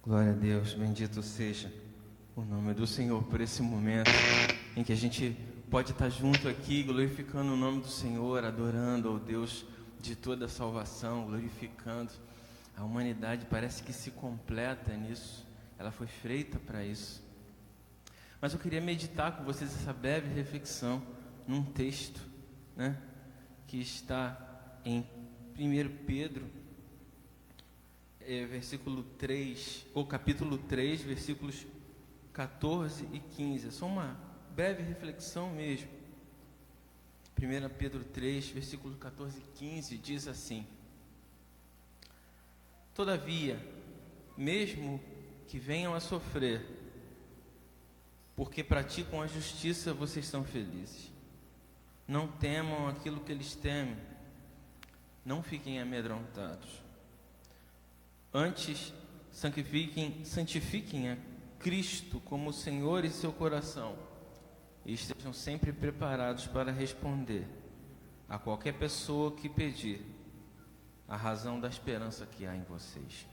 Glória a Deus, bendito seja o nome do Senhor por esse momento em que a gente pode estar junto aqui, glorificando o nome do Senhor, adorando ao Deus de toda a salvação, glorificando. A humanidade parece que se completa nisso, ela foi feita para isso. Mas eu queria meditar com vocês essa breve reflexão num texto, que está em 1 Pedro, versículo 3, ou capítulo 3, versículos 14 e 15. É só uma breve reflexão mesmo. 1 Pedro 3, versículo 14 e 15 diz assim: Todavia, mesmo que venham a sofrer, porque praticam a justiça, vocês são felizes. Não temam aquilo que eles temem, não fiquem amedrontados. Antes, santifiquem a Cristo como Senhor em seu coração e estejam sempre preparados para responder a qualquer pessoa que pedir a razão da esperança que há em vocês.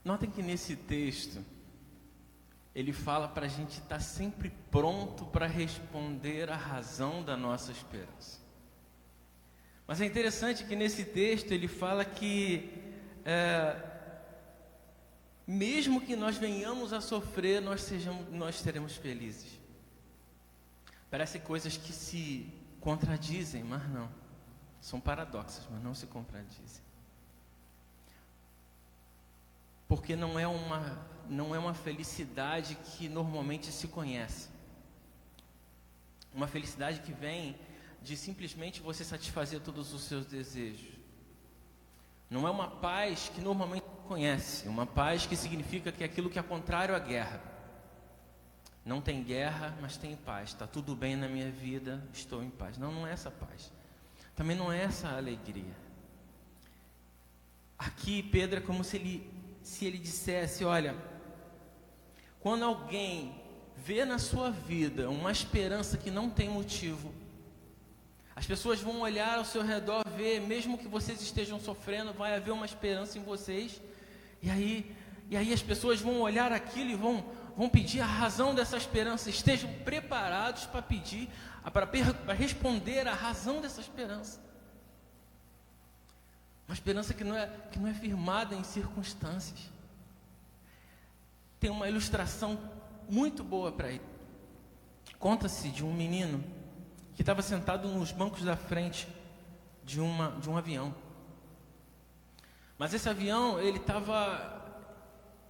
Notem que nesse texto ele fala para a gente estar sempre pronto para responder a razão da nossa esperança. Mas é interessante que nesse texto ele fala que mesmo que nós venhamos a sofrer, nós seremos felizes. Parece coisas que se contradizem, mas não. São paradoxos, mas não se contradizem. Porque não é uma felicidade que normalmente se conhece. Uma felicidade que vem de simplesmente você satisfazer todos os seus desejos. Não é uma paz que normalmente conhece, uma paz que significa que é aquilo que é contrário à guerra. Não tem guerra, mas tem paz. Está tudo bem na minha vida, estou em paz. Não é essa paz. Também não é essa alegria. Aqui Pedro é como se ele dissesse: olha, quando alguém vê na sua vida uma esperança que não tem motivo, as pessoas vão olhar ao seu redor, ver, mesmo que vocês estejam sofrendo, vai haver uma esperança em vocês. E aí as pessoas vão olhar aquilo e vão pedir a razão dessa esperança. Estejam preparados para pedir, para responder a razão dessa esperança. Uma esperança que não é firmada em circunstâncias. Tem uma ilustração muito boa para isso. Conta-se de um menino que estava sentado nos bancos da frente de um avião. Mas esse avião, ele estava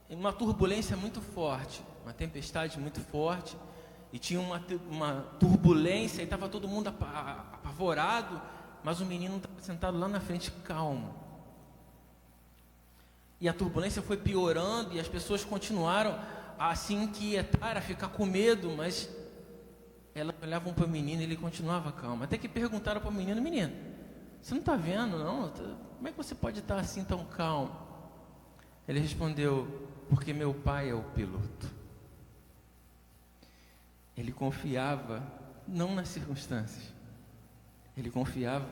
em uma turbulência muito forte, uma tempestade muito forte, e tinha uma turbulência, e estava todo mundo apavorado, mas o menino estava sentado lá na frente, calmo. E a turbulência foi piorando, e as pessoas continuaram a se inquietar, a ficar com medo, mas elas olhavam para o menino e ele continuava calmo. Até que perguntaram para o menino: menino, você não está vendo, não? Como é que você pode estar assim tão calmo? Ele respondeu: porque meu pai é o piloto. Ele confiava não nas circunstâncias. Ele confiava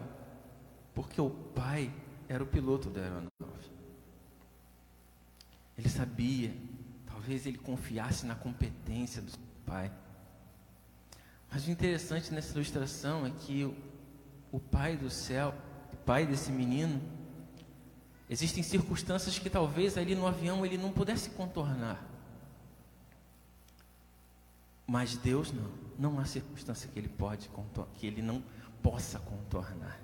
porque o pai era o piloto da aeronave. Ele sabia, talvez ele confiasse na competência do seu pai. Mas o interessante nessa ilustração é que o pai do céu, o pai desse menino, existem circunstâncias que talvez ali no avião ele não pudesse contornar. Mas Deus não há circunstância que ele não possa contornar.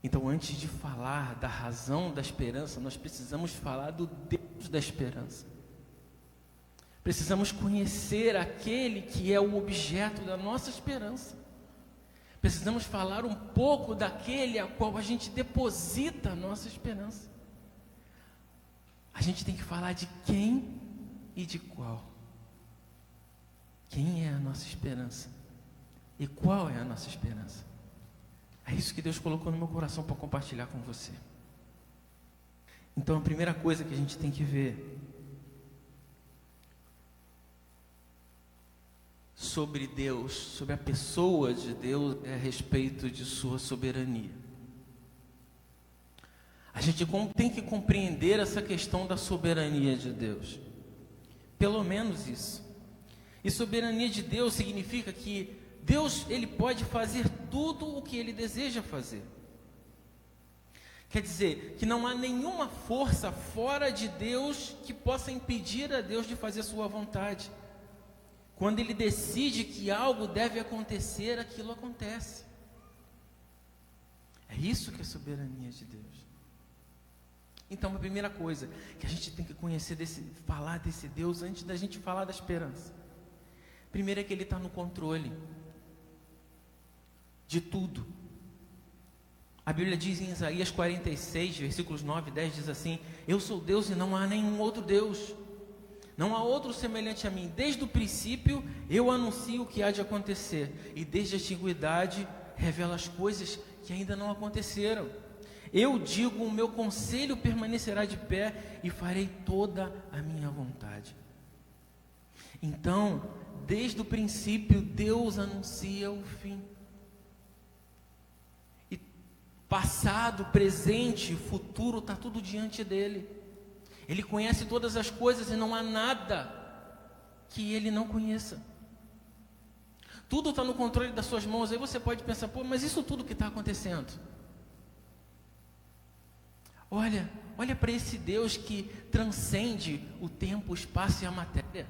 Então, antes de falar da razão da esperança, nós precisamos falar do Deus da esperança. Precisamos conhecer aquele que é o objeto da nossa esperança. Precisamos falar um pouco daquele a qual a gente deposita a nossa esperança. A gente tem que falar de quem e de qual. Quem é a nossa esperança? E qual é a nossa esperança? É isso que Deus colocou no meu coração para compartilhar com você. Então, a primeira coisa que a gente tem que ver sobre Deus, sobre a pessoa de Deus, é a respeito de sua soberania. A gente tem que compreender essa questão da soberania de Deus. Pelo menos isso. E soberania de Deus significa que Deus, Ele pode fazer tudo o que Ele deseja fazer. Quer dizer, que não há nenhuma força fora de Deus que possa impedir a Deus de fazer a sua vontade. Quando Ele decide que algo deve acontecer, aquilo acontece. É isso que é soberania de Deus. Então, a primeira coisa que a gente tem que conhecer, falar desse Deus, antes da gente falar da esperança. Primeiro é que Ele está no controle de tudo. A Bíblia diz em Isaías 46, versículos 9 e 10, diz assim: eu sou Deus e não há nenhum outro Deus. Não há outro semelhante a mim. Desde o princípio eu anuncio o que há de acontecer, e desde a antiguidade revelo as coisas que ainda não aconteceram. Eu digo, o meu conselho permanecerá de pé e farei toda a minha vontade. Então, desde o princípio, Deus anuncia o fim. E passado, presente, futuro, está tudo diante dele. Ele conhece todas as coisas e não há nada que ele não conheça. Tudo está no controle das suas mãos. Aí você pode pensar, pô, mas isso tudo que está acontecendo? Olha para esse Deus que transcende o tempo, o espaço e a matéria.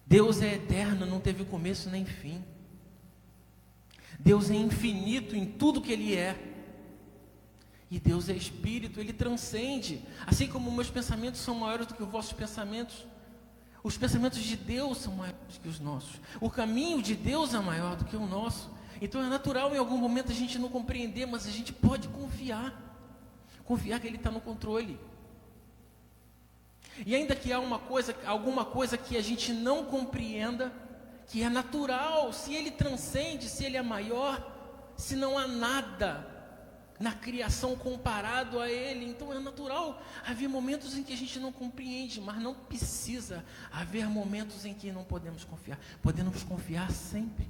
Deus é eterno, não teve começo nem fim. Deus é infinito em tudo que Ele é. E Deus é Espírito, Ele transcende. Assim como meus pensamentos são maiores do que os vossos pensamentos, os pensamentos de Deus são maiores que os nossos. O caminho de Deus é maior do que o nosso. Então é natural em algum momento a gente não compreender, mas a gente pode confiar. Confiar que Ele está no controle. E ainda que há alguma coisa que a gente não compreenda, que é natural, se Ele transcende, se Ele é maior, se não há nada na criação comparado a Ele, então é natural haver momentos em que a gente não compreende, mas não precisa haver momentos em que não podemos confiar. Podemos confiar sempre.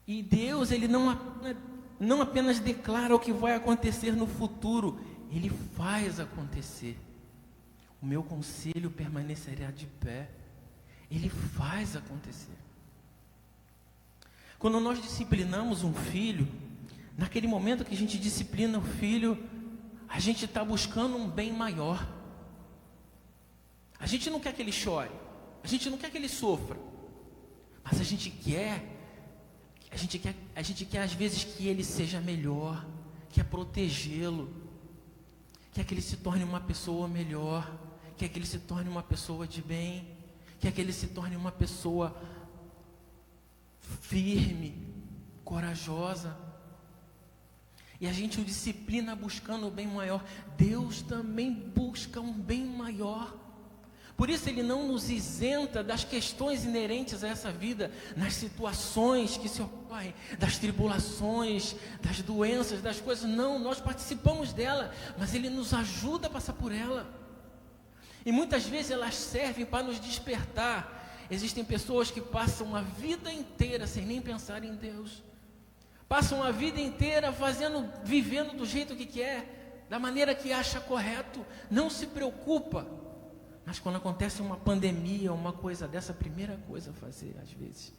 E Deus, Ele não apenas declara o que vai acontecer no futuro, Ele faz acontecer. O meu conselho permanecerá de pé. Ele faz acontecer. Quando nós disciplinamos um filho, naquele momento que a gente disciplina o filho, a gente está buscando um bem maior. A gente não quer que ele chore, a gente não quer que ele sofra, mas a gente quer às vezes que ele seja melhor, quer protegê-lo, quer que ele se torne uma pessoa melhor, quer que ele se torne uma pessoa de bem, quer que ele se torne uma pessoa firme, corajosa. E a gente o disciplina buscando o bem maior. Deus também busca um bem maior. Por isso Ele não nos isenta das questões inerentes a essa vida, nas situações que se ocorrem, das tribulações, das doenças, das coisas. Não, nós participamos dela, mas Ele nos ajuda a passar por ela. E muitas vezes elas servem para nos despertar. Existem pessoas que passam a vida inteira sem nem pensar em Deus. Passam a vida inteira vivendo do jeito que quer, da maneira que acha correto, não se preocupa. Mas quando acontece uma pandemia, uma coisa dessa, a primeira coisa a fazer, às vezes,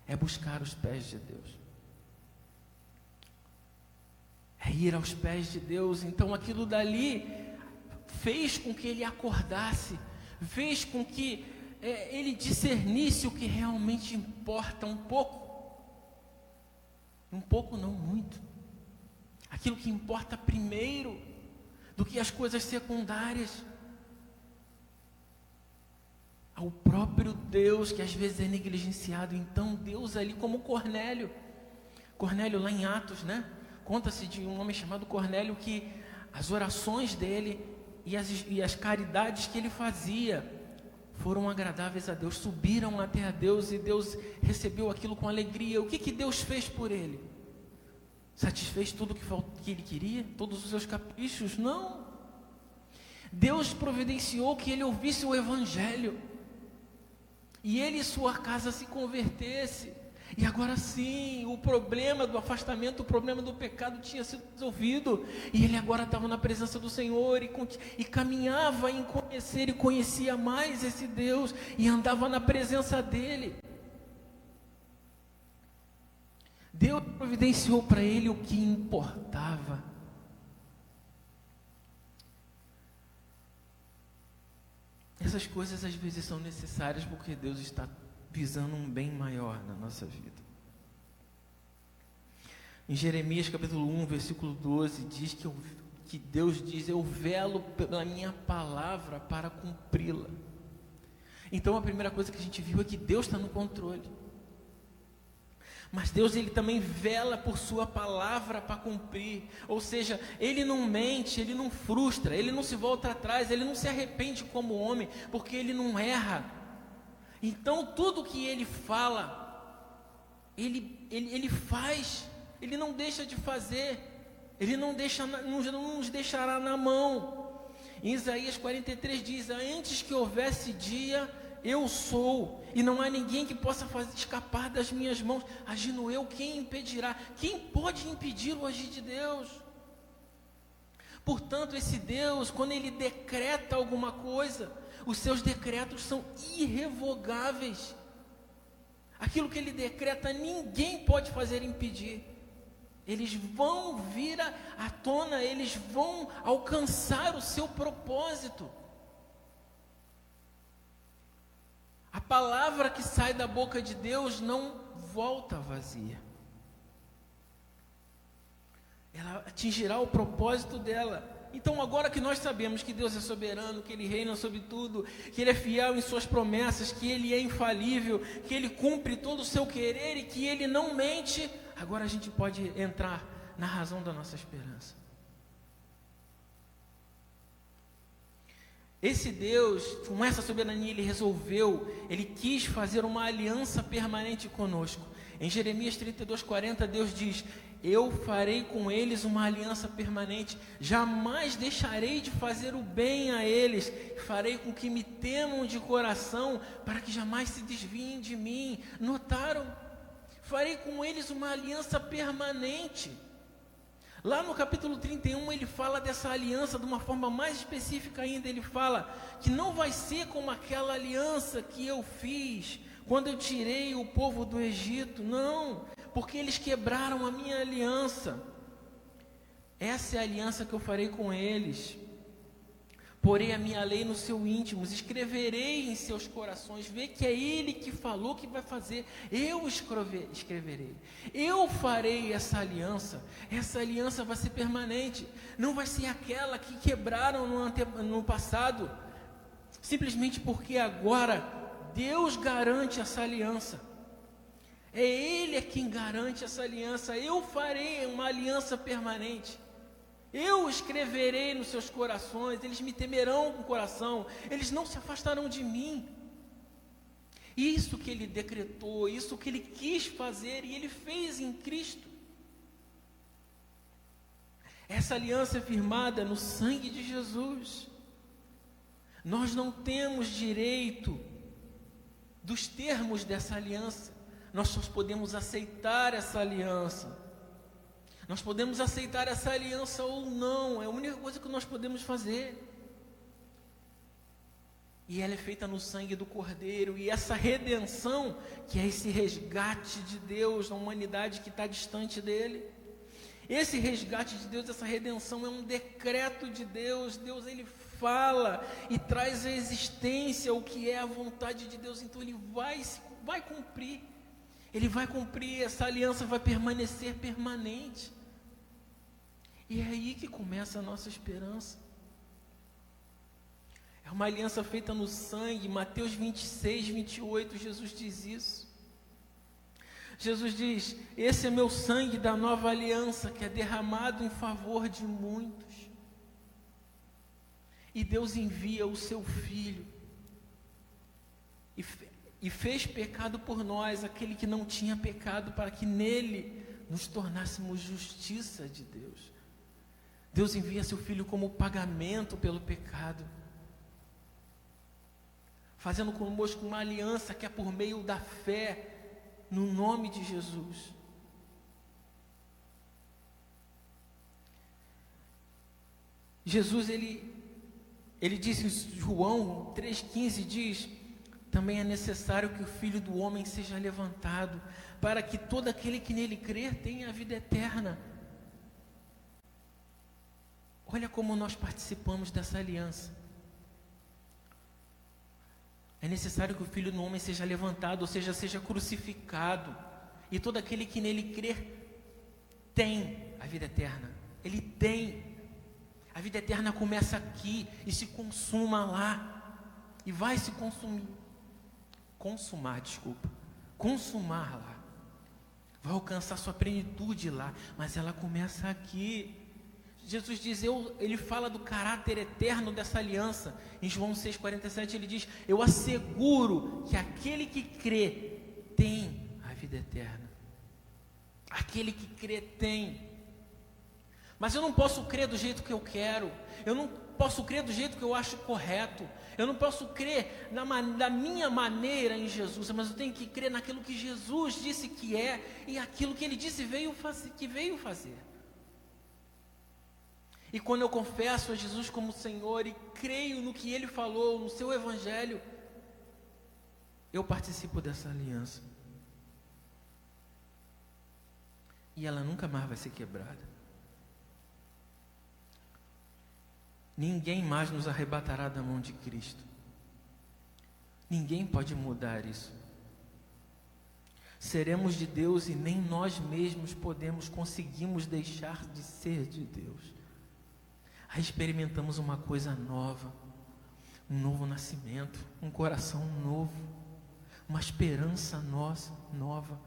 é buscar os pés de Deus. É ir aos pés de Deus. Então aquilo dali fez com que ele acordasse, fez com que ele discernisse o que realmente importa um pouco. Um pouco não, muito. Aquilo que importa primeiro do que as coisas secundárias. Ao próprio Deus que às vezes é negligenciado. Então Deus ali como Cornélio lá em Atos, né? Conta-se de um homem chamado Cornélio que as orações dele e as caridades que ele fazia foram agradáveis a Deus, subiram até a Deus e Deus recebeu aquilo com alegria. O que Deus fez por ele? Satisfez tudo que ele queria? Todos os seus caprichos? Não. Deus providenciou que ele ouvisse o Evangelho e ele e sua casa se convertesse. E agora sim, o problema do afastamento, o problema do pecado tinha sido resolvido. E ele agora estava na presença do Senhor e caminhava em conhecer e conhecia mais esse Deus e andava na presença dele. Deus providenciou para ele o que importava. Essas coisas às vezes são necessárias porque Deus está visando um bem maior na nossa vida. Em Jeremias capítulo 1, versículo 12, diz que Deus diz: eu velo pela minha palavra para cumpri-la. Então a primeira coisa que a gente viu é que Deus está no controle. Mas Deus, ele também vela por sua palavra para cumprir. Ou seja, ele não mente, ele não frustra, ele não se volta atrás, ele não se arrepende como homem, porque ele não erra. Então tudo que ele fala, ele faz, ele não deixa de fazer, ele não nos deixará na mão. Em Isaías 43 diz: antes que houvesse dia, eu sou, e não há ninguém que possa escapar das minhas mãos. Agindo eu, quem impedirá? Quem pode impedir o agir de Deus? Portanto, esse Deus, quando ele decreta alguma coisa, os seus decretos são irrevogáveis. Aquilo que ele decreta, ninguém pode fazer impedir. Eles vão vir à tona, eles vão alcançar o seu propósito. A palavra que sai da boca de Deus não volta vazia. Ela atingirá o propósito dela. Então, agora que nós sabemos que Deus é soberano, que Ele reina sobre tudo, que Ele é fiel em suas promessas, que Ele é infalível, que Ele cumpre todo o seu querer e que Ele não mente, agora a gente pode entrar na razão da nossa esperança. Esse Deus, com essa soberania, Ele quis fazer uma aliança permanente conosco. Em Jeremias 32:40, Deus diz: eu farei com eles uma aliança permanente, jamais deixarei de fazer o bem a eles, farei com que me temam de coração, para que jamais se desviem de mim. Notaram? Farei com eles uma aliança permanente. Lá no capítulo 31, ele fala dessa aliança de uma forma mais específica ainda. Ele fala que não vai ser como aquela aliança que eu fiz quando eu tirei o povo do Egito. Não, porque eles quebraram a minha aliança. Essa é a aliança que eu farei com eles. Porei a minha lei no seu íntimo, escreverei em seus corações. Vê que é Ele que falou que vai fazer. Eu escreverei. Eu farei essa aliança. Essa aliança vai ser permanente. Não vai ser aquela que quebraram no passado. Simplesmente porque agora Deus garante essa aliança. É Ele quem garante essa aliança. Eu farei uma aliança permanente. Eu escreverei nos seus corações, eles me temerão com o coração, eles não se afastarão de mim. Isso que Ele decretou, isso que Ele quis fazer e Ele fez em Cristo. Essa aliança é firmada no sangue de Jesus. Nós não temos direito dos termos dessa aliança, nós só podemos aceitar essa aliança. Nós podemos aceitar essa aliança ou não, é a única coisa que nós podemos fazer. E ela é feita no sangue do Cordeiro, e essa redenção, que é esse resgate de Deus na humanidade que está distante dele. Esse resgate de Deus, essa redenção é um decreto de Deus. Deus, Ele fala e traz à existência o que é a vontade de Deus, então Ele vai cumprir. Ele vai cumprir, essa aliança vai permanecer permanente. E é aí que começa a nossa esperança. É uma aliança feita no sangue. Mateus 26, 28, Jesus diz isso. Jesus diz: esse é meu sangue da nova aliança, que é derramado em favor de muitos. E Deus envia o seu Filho e fez pecado por nós, aquele que não tinha pecado, para que nele nos tornássemos justiça de Deus. Deus envia seu Filho como pagamento pelo pecado, fazendo conosco uma aliança que é por meio da fé. no nome de Jesus. Jesus, ele diz em João 3,15, diz: também é necessário que o Filho do Homem seja levantado, para que todo aquele que nele crer tenha a vida eterna. Olha como nós participamos dessa aliança. É necessário que o Filho do Homem seja levantado, ou seja crucificado, e todo aquele que nele crer tem a vida eterna. Ele tem. A vida eterna começa aqui e se consuma lá, e vai se consumar lá, vai alcançar sua plenitude lá, mas ela começa aqui. Jesus diz, ele fala do caráter eterno dessa aliança. Em João 6,47 ele diz: eu asseguro que aquele que crê tem a vida eterna. Aquele que crê tem. Mas eu não posso crer do jeito que eu quero, eu não posso crer do jeito que eu acho correto, eu não posso crer da minha maneira em Jesus, mas eu tenho que crer naquilo que Jesus disse que é, e aquilo que Ele disse que veio fazer. E quando eu confesso a Jesus como Senhor e creio no que Ele falou, no seu Evangelho, eu participo dessa aliança. E ela nunca mais vai ser quebrada. Ninguém mais nos arrebatará da mão de Cristo. Ninguém pode mudar isso. Seremos de Deus e nem nós mesmos conseguimos deixar de ser de Deus. Aí experimentamos uma coisa nova, um novo nascimento, um coração novo, uma esperança nova.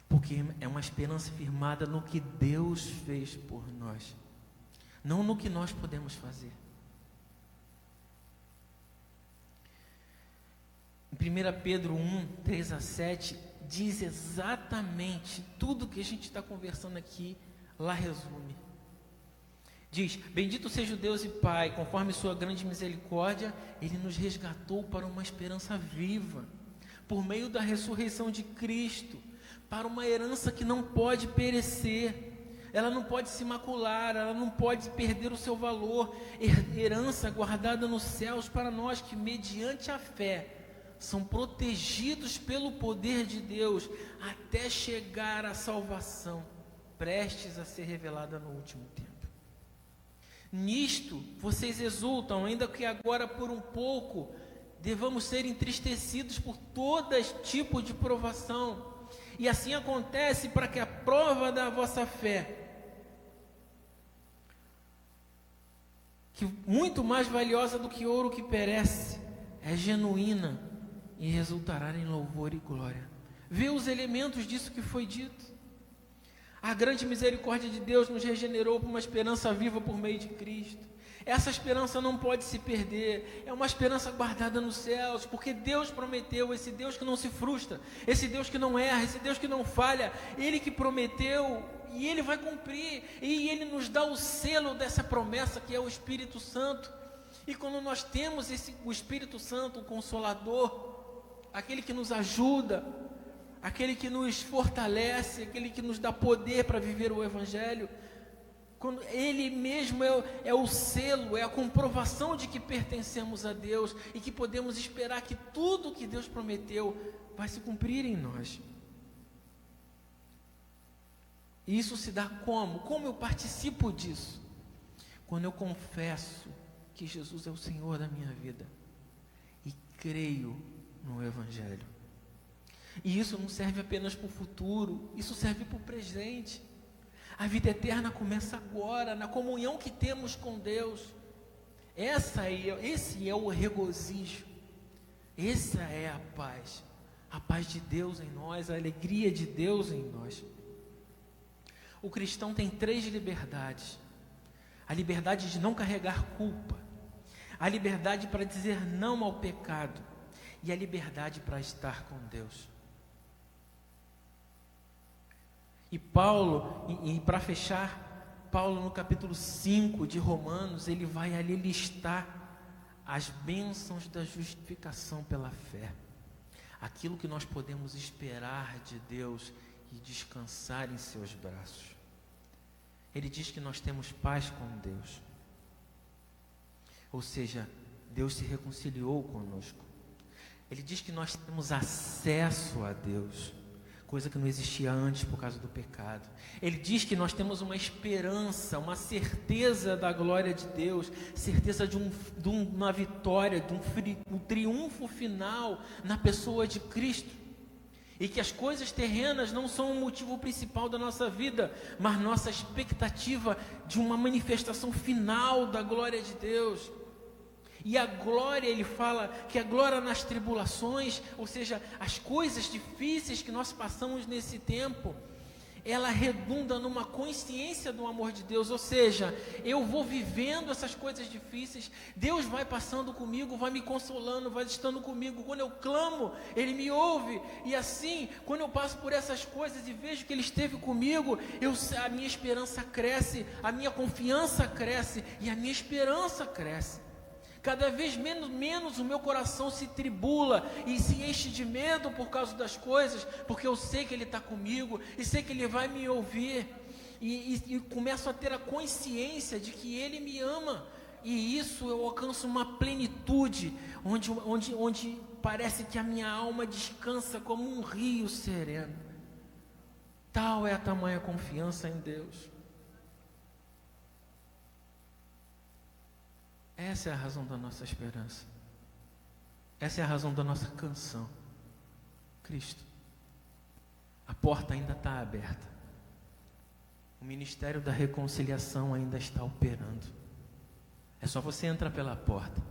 Porque é uma esperança firmada no que Deus fez por nós, não no que nós podemos fazer. Em 1 Pedro 1, 3-7, diz exatamente tudo que a gente está conversando aqui, lá resume. Diz: bendito seja o Deus e Pai, conforme sua grande misericórdia, Ele nos resgatou para uma esperança viva, por meio da ressurreição de Cristo, para uma herança que não pode perecer, ela não pode se macular, ela não pode perder o seu valor, herança guardada nos céus para nós que, mediante a fé, são protegidos pelo poder de Deus, até chegar à salvação, prestes a ser revelada no último tempo. Nisto vocês exultam, ainda que agora por um pouco devamos ser entristecidos por todo tipo de provação. E assim acontece para que a prova da vossa fé, que muito mais valiosa do que ouro que perece, é genuína e resultará em louvor e glória. Vê os elementos disso que foi dito. A grande misericórdia de Deus nos regenerou para uma esperança viva por meio de Cristo. Essa esperança não pode se perder, é uma esperança guardada nos céus, porque Deus prometeu, esse Deus que não se frustra, esse Deus que não erra, esse Deus que não falha, Ele que prometeu e Ele vai cumprir, e Ele nos dá o selo dessa promessa que é o Espírito Santo. E quando nós temos o Espírito Santo, o Consolador, aquele que nos ajuda, aquele que nos fortalece, aquele que nos dá poder para viver o Evangelho, quando Ele mesmo é o selo, é a comprovação de que pertencemos a Deus e que podemos esperar que tudo que Deus prometeu vai se cumprir em nós. E isso se dá como? Como eu participo disso? Quando eu confesso que Jesus é o Senhor da minha vida e creio no Evangelho. E isso não serve apenas para o futuro, isso serve para o presente. A vida eterna começa agora, na comunhão que temos com Deus. Esse é o regozijo, essa é a paz de Deus em nós, a alegria de Deus em nós. O cristão tem 3 liberdades: a liberdade de não carregar culpa, a liberdade para dizer não ao pecado e a liberdade para estar com Deus. E Paulo, para fechar, Paulo no capítulo 5 de Romanos, ele vai ali listar as bênçãos da justificação pela fé, aquilo que nós podemos esperar de Deus e descansar em seus braços. Ele diz que nós temos paz com Deus. Ou seja, Deus se reconciliou conosco. Ele diz que nós temos acesso a Deus, coisa que não existia antes por causa do pecado. Ele diz que nós temos uma esperança, uma certeza da glória de Deus, certeza de uma vitória, de um triunfo final na pessoa de Cristo. E que as coisas terrenas não são o motivo principal da nossa vida, mas nossa expectativa de uma manifestação final da glória de Deus. E a glória, ele fala que a glória nas tribulações, ou seja, as coisas difíceis que nós passamos nesse tempo, ela redunda numa consciência do amor de Deus. Ou seja, eu vou vivendo essas coisas difíceis, Deus vai passando comigo, vai me consolando, vai estando comigo. Quando eu clamo, Ele me ouve. E assim, quando eu passo por essas coisas e vejo que Ele esteve comigo, a minha esperança cresce, a minha confiança cresce e a minha esperança cresce. Cada vez menos o meu coração se tribula e se enche de medo por causa das coisas, porque eu sei que Ele está comigo e sei que Ele vai me ouvir. E começo a ter a consciência de que Ele me ama. E isso eu alcanço uma plenitude, onde parece que a minha alma descansa como um rio sereno. Tal é a tamanha confiança em Deus. Essa é a razão da nossa esperança. Essa é a razão da nossa canção. Cristo. A porta ainda está aberta. O ministério da reconciliação ainda está operando. É só você entrar pela porta.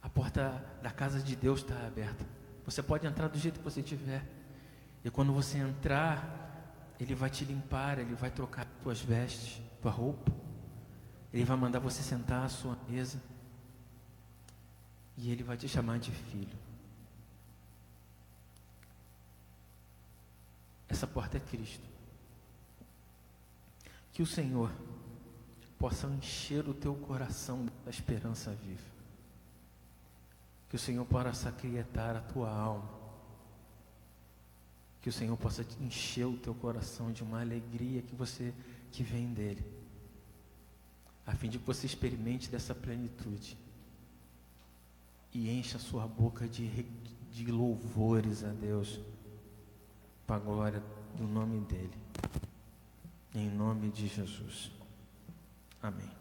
A porta da casa de Deus está aberta. Você pode entrar do jeito que você tiver. E quando você entrar, Ele vai te limpar, Ele vai trocar tuas vestes, tua roupa. Ele vai mandar você sentar à sua mesa. E Ele vai te chamar de filho. Essa porta é Cristo. Que o Senhor possa encher o teu coração da esperança viva. Que o Senhor possa aquietar a tua alma. Que o Senhor possa encher o teu coração de uma alegria que vem dEle. A fim de que você experimente dessa plenitude e encha a sua boca de louvores a Deus, para a glória do nome dEle, em nome de Jesus. Amém.